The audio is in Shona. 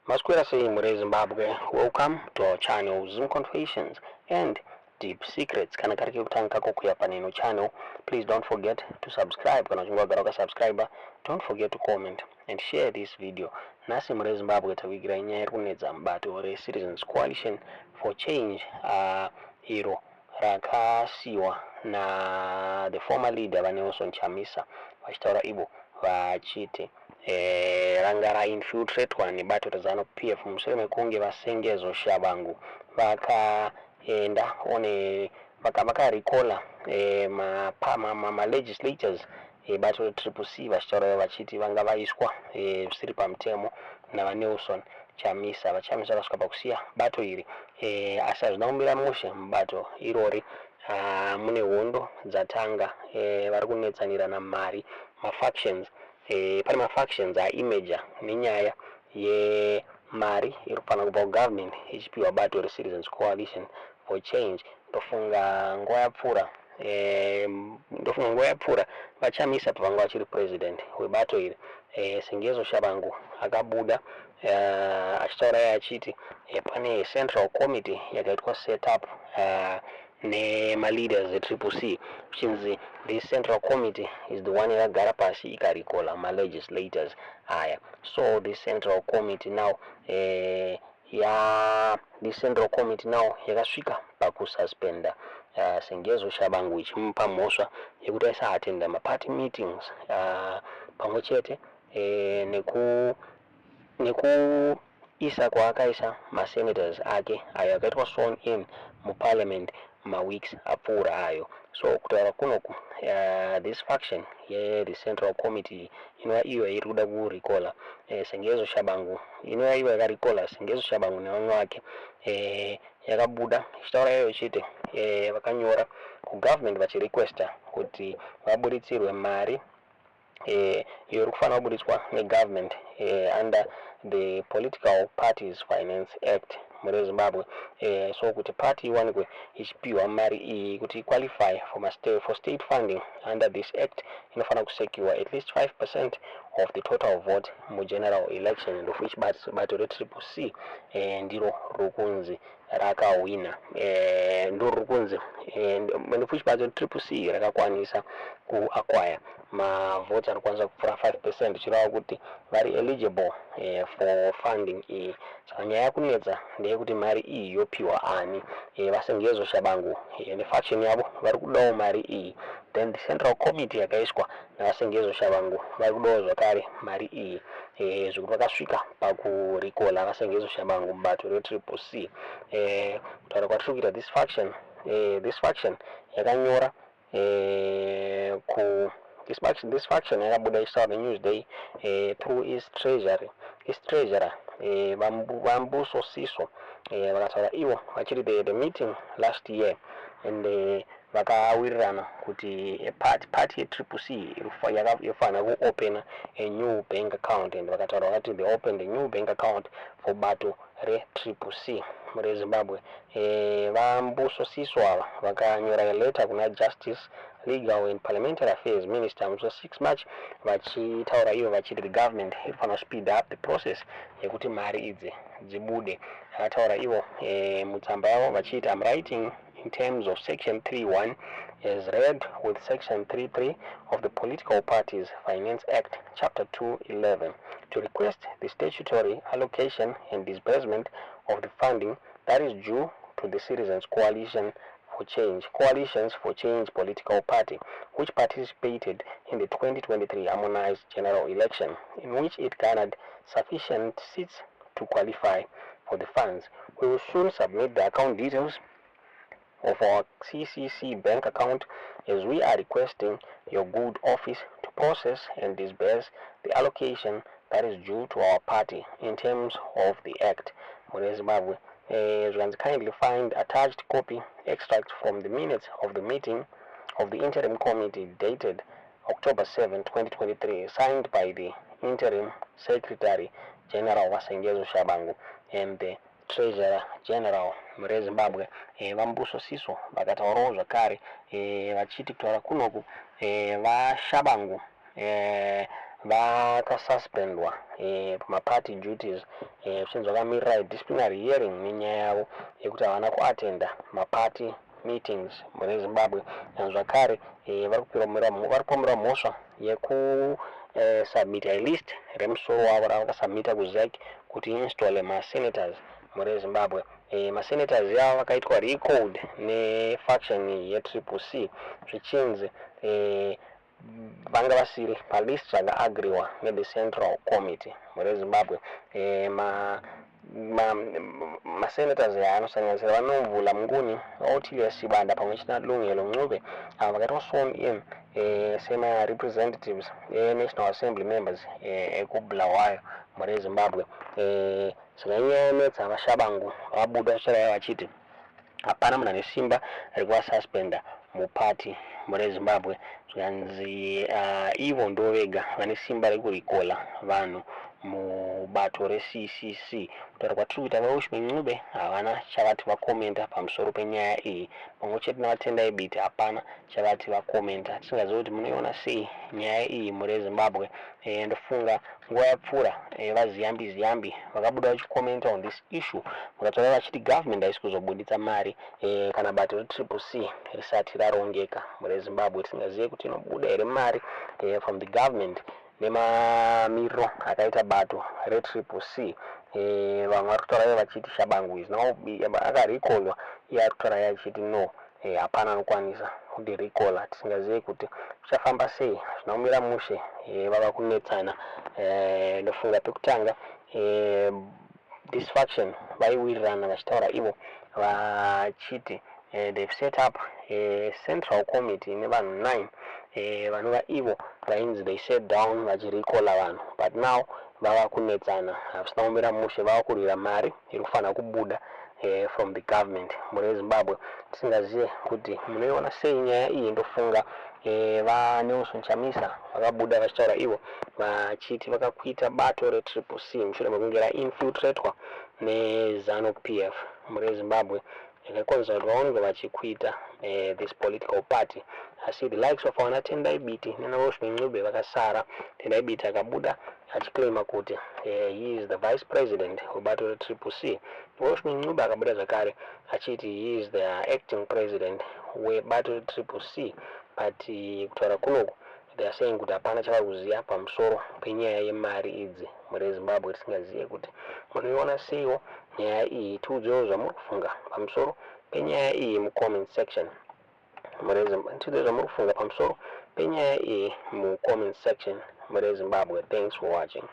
Masquera say Mure Zimbabwe, welcome to our channel Zoom Confessions and Deep Secrets. Kana kariki kutanga kukuya paneno channel. Please don't forget to subscribe. Kana chungwa garoka subscriber. Don't forget to comment and share this video. Nasi Mure Zimbabwe tawigira inyaya kunedza mbato ore Citizens Coalition for Change hiro rakasiwa na the former leader Nelson Chamisa vachitaura ivo vachiti rangara infiltratwa nebato rezano PF mushure mekunge vasengezo Tsabangu vakaenda one vakarikola ma legislators bato reCCC vachitaura vachiti vanga vaiswa zvisiri pamutemo naVanelson Chamisa vachamisa vasvika pakusiya bato iri asi hazvina kumira mushe mubato irori mune hondo dzatanga vari kunetsanirana mari mafactions pane mafactions aimeja nenyaya yemari iri kufanira kubva kugovernment ichipiwa bato reCitizens Coalition for Change. Ndofunga nguva yapfuura vachamisa pavanga vachiri president webato iri sengezo Tsabangu akabuda achitaura achiti pane central committee yakaitwa set up nema-leaders eCCC, which means this central committee is the one yakagara pasi ikarikola ma-legislators aya. So this central committee now yakasvika pakususpenda sengezo Tsabangu ichimupa mhosva yekuti aisaattenda ma-party meetings pamwe chete nekuisa kwaakaisa ma-senators ake ayo akaitwa sworn in muparliament ma-weeks apfuura ayo. So kutaura kunoku this faction the central committee inova iyo iri kuda kurikola sengezo Tsabangu, inova iyo yakarikola sengezo Tsabangu nevamwe vake yakabuda ichitaura iyo ichiti vakanyora kugovernment vachirequesta kuti vabuditsirwe mari iyo iri kufanira kubuditswa negovernment under the Political Parties Finance Act muri Zimbabwe. So kuti party iwanikwe ichipiwa mari iyi kuti qualify for state funding under this act inofanira kusecure at least 5% of the total vote mu general election, of which bato reCCC ndiro rukunzi rakawina ndiro rukunzi of which bato reCCC rakakwanisa kuacquire mavotes anokwanisa kupfuura 5% chirava kuti vari eligible for funding iyi. Saka nyaya yakunetsa ndeyekuti mari iyi yopiwa ani vasengezo Tsabangu nefaction yavo vari kudawo mari iyi, then the central committee yakaiswa navasengezo Tsabangu vari kudawo zvakare mari iyi zvekuti vakasvika pakurikola vasengezo Tsabangu mubato reCCC. Kutaura kwatiri kuita this faction yakanyora this faction yakabuda ichitaura neNewsday through its treasurer Vambuso Siso vakataura ivo vachiri the meeting last year and vakawirirana kuti party yeCCC yofanira kuopena a new bank account, and vakataura vakati they opened a new bank account for bato reCCC muri Zimbabwe. Vambuso Siso ava vakanyora a letter kuna Justice, Legal and Parliamentary Affairs Minister musi 6 March vachitaura ivo vachiti the government inofanira speed up the process yekuti mari idzi dzibude. Vakataura ivo mutsamba yavo vachiti I'm writing in terms of section 3.1 as read with section 3.3 of the Political Parties Finance Act chapter 2.11 to request the statutory allocation and disbursement of the funding that is due to the Citizens Coalitions for Change political party, which participated in the 2023 harmonized general election, in which it garnered sufficient seats to qualify for the funds. We will soon submit the account details of our CCC bank account as we are requesting your good office to process and disburse the allocation that is due to our party in terms of the act. Muri Zimbabwe, you can kindly find attached copy extract from the minutes of the meeting of the interim committee dated October 7, 2023, signed by the interim secretary general Vasengezo Tsabangu and the treasurer general muri Zimbabwe. Vambuso Siso vakataurawo zvakare vachiti kutaura kunoku vaTsabangu vakasuspendwa pamaparty duties zvinzi vakamirira disciplinary hearing nenyaya yavo yekuti havana kuatenda maparty meetings mune Zimbabwe. Zvakare vari kupomera mhosva yekusubmita list remusoro wavo ravakasubmita kuZAC kuti installe masenators mune Zimbabwe. Masenators yavo vakaitwa recalled nefaction yeCCC zvichinzi vanga vasiri palist zvakaagriwa nethe Central Committee mune Zimbabwe. Masenators anosanganisira vanomvula Mnguni, Otilia Sibanda pamwe chete naLungelo Ncube ava vakaitwa sworn in sema-representatives National Assembly members ekubulawayo mune Zimbabwe. Zvinonetsa vaShabangu vabuda vachireva vachiti hapana munhu ane simba rekuvasuspenda muparty mune Zimbabwe. Zvikanzi ivo ndo vega vane simba rekurikola vanhu mubato reCCC. Kutaura kwatiri kuita vaUshme Ncube havana chavati vakomenta pamusoro penyaya iyi, pamwe chete navatendai biti hapana chavati vakomenta. Tisingazivi kuti munoiona sei nyaya iyi mune Zimbabwe. Ndofunga nguva yapfuura vaziyambi vakabuda vachikomenta on this issue, vakataura vachiti government haisi kuzobuditsa mari kana bato reCCC risati rarongeka mune Zimbabwe. Tisingazivi kuti inobuda here mari from the government nemamiriro akaita bato reCCC. Vamwe vari kutaura vachiti Shabangu is now akarekolwa, iye ari kutaura achiti no, hapana anokwanisa kudirekola. Tisingazivi kuti zvichafamba sei, zvinomira mushe vava kunetsana. Ndofunga pekutanga this faction vaiwirirana vachitaura ivo vachiti they've set up a Central Committee nevanhu 9 vanova ivo vainzi they sat down vachirekola vanhu, but now vava kunetsana, havisina kumira mushe, vava kurwira mari iri kufanira kubuda from the government mune Zimbabwe. Tisingazive kuti munoiona sei nyaya iyi. Ndofunga vaNelson Chamisa vakabuda vachitaura ivo vachiti vakakuita bato reCCC mushure mekunge rainfiltratwa neZANU-PF mune Zimbabwe, yakakonzera kuti vaonekwe vachikuita this political party. Asi the likes of vana Tendai Biti nevaUshme Ncube vakasara. Tendai Biti akabuda achiclaima kuti he is the vice president webato reCCC. vaUshme Ncube akabuda zvakare achiti he is the acting president webato reCCC. But kutaura kunoku they are saying kuti hapana chavari kuziva pamusoro penyaya yemari idzi mune Zimbabwe. Tisingazive kuti munoiona seiwo nyaya iyi. Tiudzewo zvamuri kufunga pamusoro penyaya iyi mucomment section mune Zimbabwe. Tiudze zvamuri kufunga pamusoro penyaya iyi mucomment section mune Zimbabwe. Thanks for watching.